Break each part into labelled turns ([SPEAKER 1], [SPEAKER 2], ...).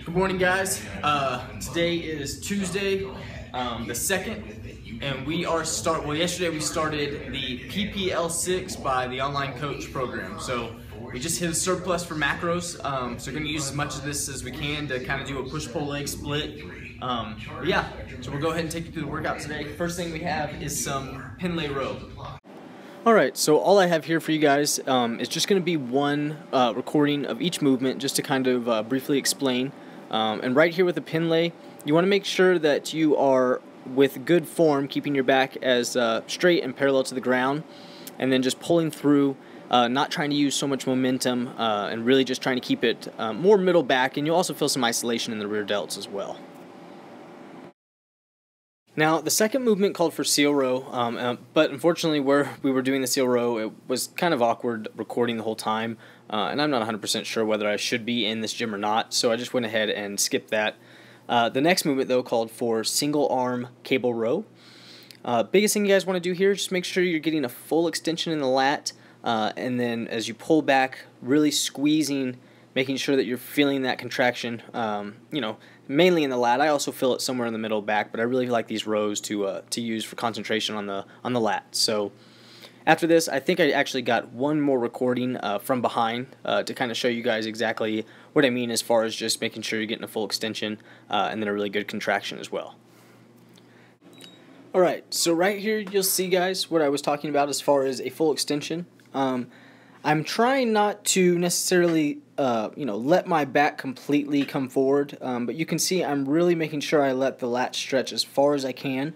[SPEAKER 1] Good morning, guys. Today is Tuesday, the 2nd, and we are yesterday we started the PPL6 by the online coach program. So we just hit a surplus for macros, so we're going to use as much of this as we can to kind of do a push-pull leg split. But yeah, so we'll go ahead and take you through the workout today. First thing we have is some pin lay row.
[SPEAKER 2] Alright, so all I have here for you guys is just going to be one recording of each movement just to kind of briefly explain. And right here with the pin lay, you want to make sure that you are with good form, keeping your back as straight and parallel to the ground, and then just pulling through, not trying to use so much momentum, and really just trying to keep it more middle back, and you'll also feel some isolation in the rear delts as well. Now, the second movement called for seal row, but unfortunately where we were doing the seal row, it was kind of awkward recording the whole time, and I'm not 100% sure whether I should be in this gym or not, so I just went ahead and skipped that. The next movement, though, called for single arm cable row. Biggest thing you guys want to do here is just make sure you're getting a full extension in the lat, and then as you pull back, really squeezing, making sure that you're feeling that contraction, mainly in the lat. I also feel it somewhere in the middle back, but I really like these rows to use for concentration on the lat. So after this, I think I actually got one more recording from behind to kind of show you guys exactly what I mean as far as just making sure you're getting a full extension and then a really good contraction as well. Alright, so right here you'll see, guys, what I was talking about as far as a full extension. I'm trying not to necessarily let my back completely come forward, but you can see I'm really making sure I let the lat stretch as far as I can.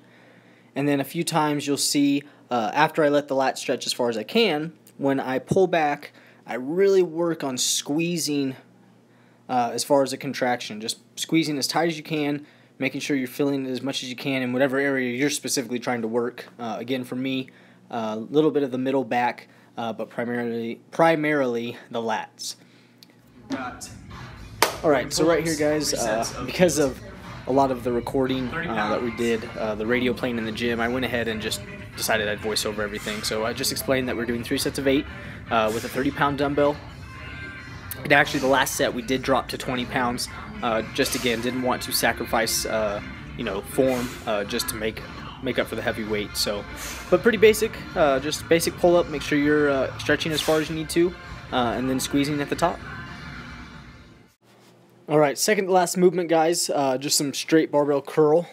[SPEAKER 2] And then a few times you'll see after I let the lat stretch as far as I can, when I pull back, I really work on squeezing as far as a contraction, just squeezing as tight as you can, making sure you're feeling it as much as you can in whatever area you're specifically trying to work. Again, for me, a little bit of the middle back, but primarily the lats. Alright, so right here, guys, because of a lot of the recording that we did, the radio playing in the gym, I went ahead and just decided I'd voice over everything. So I just explained that we're doing 3 sets of 8 with a 30-pound dumbbell. And actually, the last set we did drop to 20 pounds. Just again, didn't want to sacrifice, form just to make up for the heavy weight. So, but pretty basic, just basic pull up. Make sure you're stretching as far as you need to, and then squeezing at the top. Alright, second to last movement, guys, just some straight barbell curl.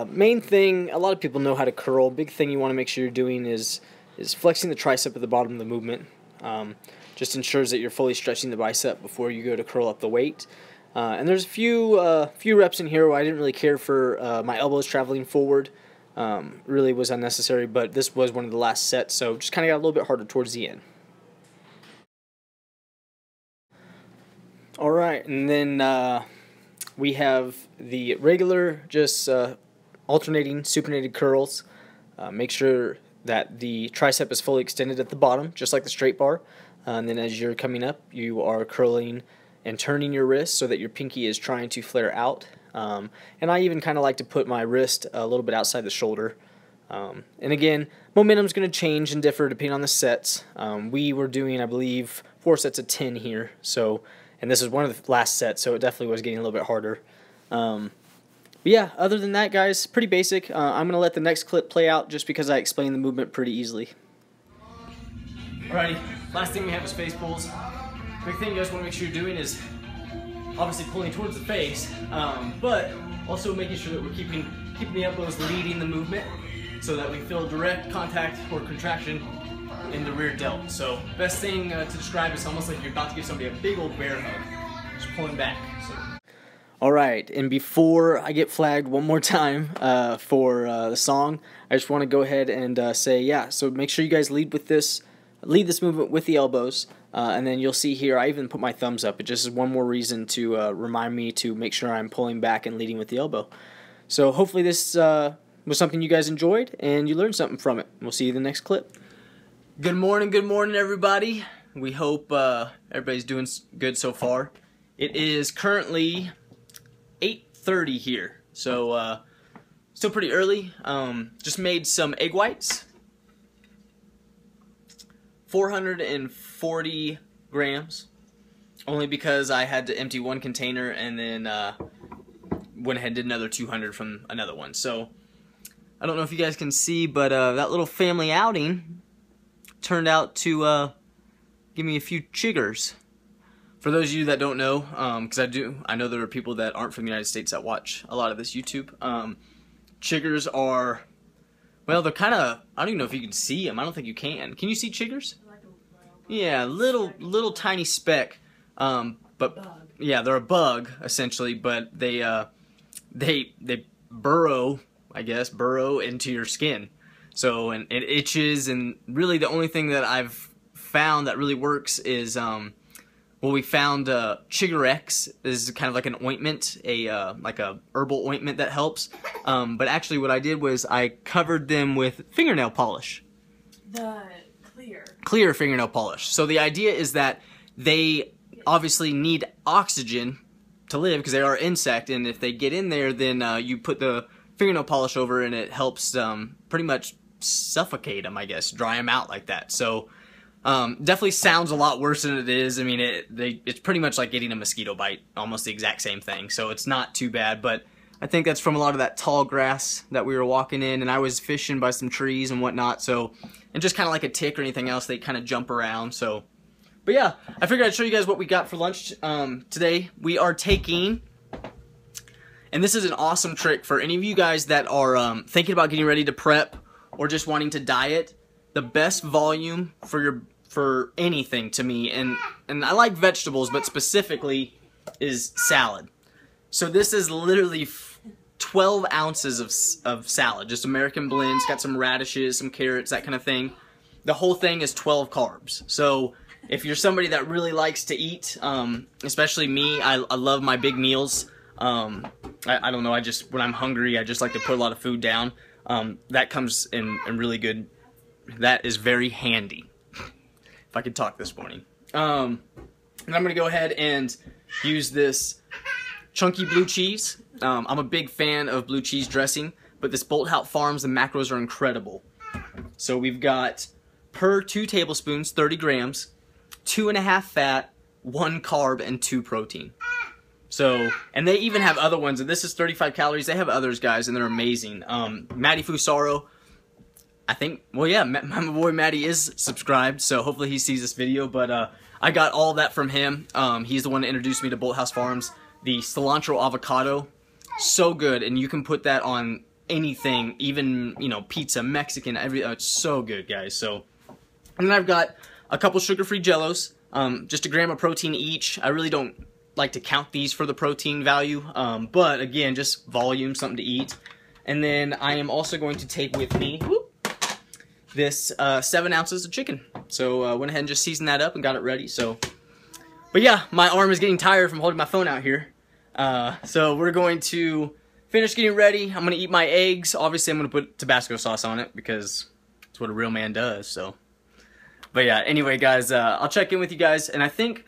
[SPEAKER 2] Main thing, a lot of people know how to curl. Big thing you want to make sure you're doing is flexing the tricep at the bottom of the movement. Just ensures that you're fully stretching the bicep before you go to curl up the weight. And there's a few reps in here where I didn't really care for my elbows traveling forward. Really was unnecessary, but this was one of the last sets, so just kind of got a little bit harder towards the end. Alright, and then we have the regular, just alternating supinated curls. Make sure that the tricep is fully extended at the bottom, just like the straight bar. And then as you're coming up, you are curling and turning your wrist so that your pinky is trying to flare out. And I even kind of like to put my wrist a little bit outside the shoulder. And again, momentum's going to change and differ depending on the sets. We were doing, I believe, 4 sets of 10 here. And this is one of the last sets, so it definitely was getting a little bit harder. But yeah, other than that, guys, pretty basic. I'm going to let the next clip play out just because I explained the movement pretty easily.
[SPEAKER 1] Alrighty, last thing we have is face pulls. Big thing you guys want to make sure you're doing is obviously pulling towards the face, but also making sure that we're keeping the elbows leading the movement so that we feel direct contact or contraction in the rear delt. So best thing to describe is almost like you're about to give somebody a big old bear hug, just pulling back. So.
[SPEAKER 2] Alright, and before I get flagged one more time for the song, I just want to go ahead and say, yeah, so make sure you guys lead this movement with the elbows, and then you'll see here I even put my thumbs up. It just is one more reason to remind me to make sure I'm pulling back and leading with the elbow. So hopefully this was something you guys enjoyed and you learned something from it. We'll see you in the next clip.
[SPEAKER 1] Good morning, everybody. We hope everybody's doing good so far. It is currently 8:30 here, so still pretty early. Just made some egg whites. 440 grams.
[SPEAKER 2] only because I had to empty one container and then went ahead and did another 200 from another one. So I don't know if you guys can see, but that little family outing turned out to give me a few chiggers. For those of you that don't know, because I know there are people that aren't from the United States that watch a lot of this YouTube. Chiggers are, well, they're kind of, I don't even know if you can see them. I don't think you can. Can you see chiggers? Yeah, little tiny speck. But yeah, they're a bug essentially, but they burrow, I guess, into your skin. So, and it itches, and really the only thing that I've found that really works is, well, we found Chigger X is kind of like an ointment, like a herbal ointment that helps. But actually what I did was I covered them with fingernail polish.
[SPEAKER 3] The
[SPEAKER 2] clear fingernail polish. So the idea is that they obviously need oxygen to live because they are an insect, and if they get in there, then you put the fingernail polish over and it helps pretty much suffocate them, I guess, dry them out like that. So definitely sounds a lot worse than it is. I mean, it's pretty much like getting a mosquito bite, almost the exact same thing. So it's not too bad, but I think that's from a lot of that tall grass that we were walking in, and I was fishing by some trees and whatnot. So, and just kind of like a tick or anything else, they kind of jump around. So, but yeah, I figured I'd show you guys what we got for lunch today. We are taking, and this is an awesome trick for any of you guys that are thinking about getting ready to prep or just wanting to diet. The best volume for anything to me, and I like vegetables, but specifically is salad. So this is literally 12 ounces of salad, just American blends, got some radishes, some carrots, that kind of thing. The whole thing is 12 carbs. So if you're somebody that really likes to eat, especially me, I love my big meals. I don't know, when I'm hungry, I just like to put a lot of food down. That comes in really good. That is very handy, if I could talk this morning. And I'm going to go ahead and use this chunky blue cheese. I'm a big fan of blue cheese dressing, but this Bolthouse Farms, the macros are incredible. So we've got, per 2 tablespoons, 30 grams, 2.5 fat, 1 carb, and 2 protein. So, and they even have other ones, and this is 35 calories. They have others, guys, and they're amazing. Matty Fusaro, I think, well, yeah, my boy Matty is subscribed, so hopefully he sees this video, but I got all that from him. He's the one that introduced me to Bolthouse Farms. The cilantro avocado, so good, and you can put that on anything, even, you know, pizza, Mexican, it's so good, guys. So, and then I've got a couple sugar-free Jellos, just 1 gram of protein each. I really don't like to count these for the protein value, but again, just volume, something to eat. And then I am also going to take with me this 7 ounces of chicken. So went ahead and just seasoned that up and got it ready. So, but yeah, my arm is getting tired from holding my phone out here. So we're going to finish getting ready. I'm going to eat my eggs. Obviously, I'm going to put Tabasco sauce on it because it's what a real man does. So, but yeah, anyway, guys, I'll check in with you guys. And I think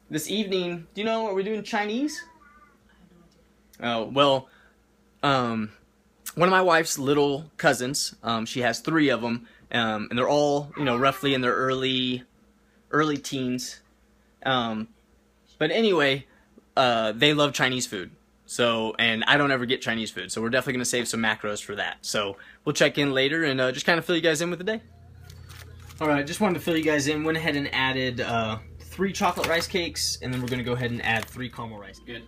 [SPEAKER 2] this evening, do you know, are we doing Chinese? Oh, well, one of my wife's little cousins, she has 3 of them, and they're all, you know, roughly in their early teens. But anyway, they love Chinese food. So, and I don't ever get Chinese food, so we're definitely going to save some macros for that. So, we'll check in later and just kind of fill you guys in with the day. Alright, just wanted to fill you guys in. Went ahead and added 3 chocolate rice cakes, and then we're going to go ahead and add 3 caramel rice. Good.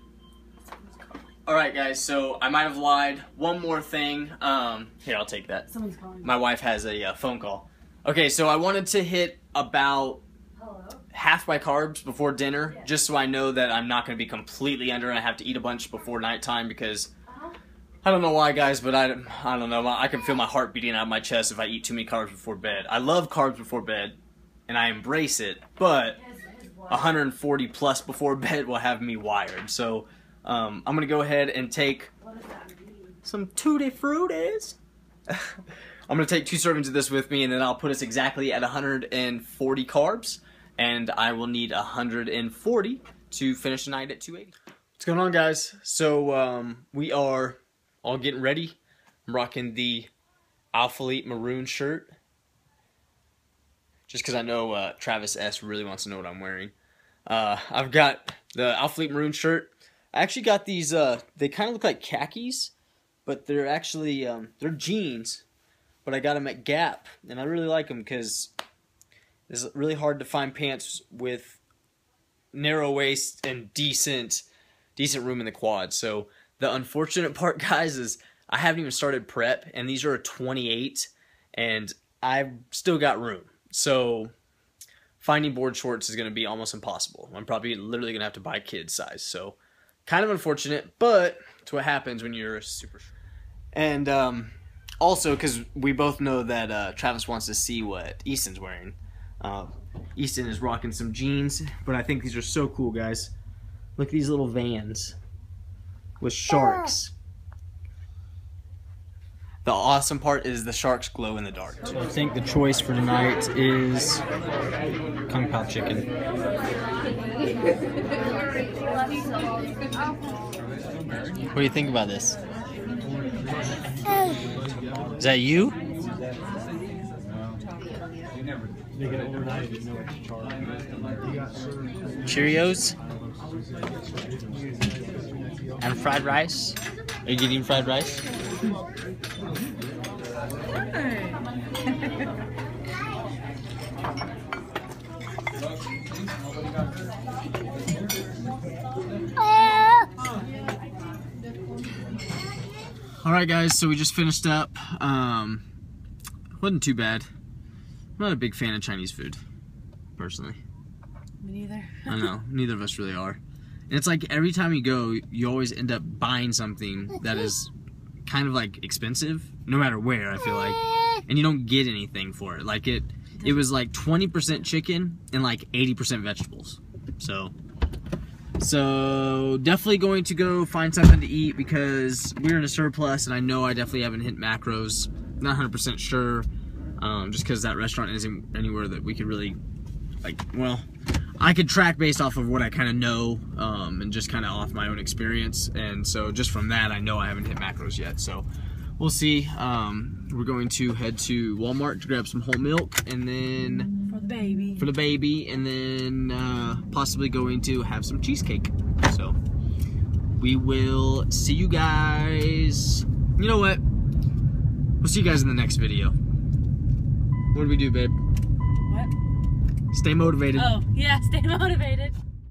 [SPEAKER 2] Alright, guys, so I might have lied. One more thing. Here, I'll take that.
[SPEAKER 3] Someone's calling.
[SPEAKER 2] My wife has a phone call. Okay, so I wanted to hit about half my carbs before dinner, just so I know that I'm not going to be completely under and I have to eat a bunch before nighttime, because I don't know why, guys, but I don't know. I can feel my heart beating out of my chest if I eat too many carbs before bed. I love carbs before bed, and I embrace it, but 140 plus before bed will have me wired. So I'm going to go ahead and take some Tutti Fruities. I'm going to take 2 servings of this with me, and then I'll put us exactly at 140 carbs, and I will need 140 to finish the night at 280. What's going on, guys? So we are all getting ready. I'm rocking the Alphalete maroon shirt, just because I know Travis S. really wants to know what I'm wearing. I've got the Alphalete Maroon shirt. I actually got these, they kind of look like khakis, but they're actually, they're jeans, but I got them at Gap, and I really like them because it's really hard to find pants with narrow waist and decent room in the quad. So the unfortunate part, guys, is I haven't even started prep, and these are a 28, and I've still got room. So finding board shorts is going to be almost impossible. I'm probably literally going to have to buy kids size. So kind of unfortunate, but it's what happens when you're super short. And also, because we both know that Travis wants to see what Easton's wearing. Easton is rocking some jeans, but I think these are so cool, guys. Look at these little Vans with sharks. The awesome part is the sharks glow in the dark. So I think the choice for tonight is Kung Pao chicken. What do you think about this? Is that you? Cheerios? And fried rice? Are you getting fried rice? Alright guys, so we just finished up. Wasn't too bad. I'm not a big fan of Chinese food, personally.
[SPEAKER 3] Me neither.
[SPEAKER 2] I know, neither of us really are. And it's like every time you go, you always end up buying something that is kind of like expensive, no matter where, I feel like. And you don't get anything for it. Like it was like 20% chicken and like 80% vegetables. So definitely going to go find something to eat because we're in a surplus, and I know I definitely haven't hit macros. Not 100% sure, just because that restaurant isn't anywhere that we could really, like, well, I could track based off of what I kind of know, and just kind of off my own experience. And so just from that, I know I haven't hit macros yet. So we'll see. We're going to head to Walmart to grab some whole milk, and then for the baby, and then possibly going to have some cheesecake. So we will see you guys. You know what? We'll see you guys in the next video. What do we do, babe?
[SPEAKER 3] What?
[SPEAKER 2] Stay motivated.
[SPEAKER 3] Oh, yeah, stay motivated.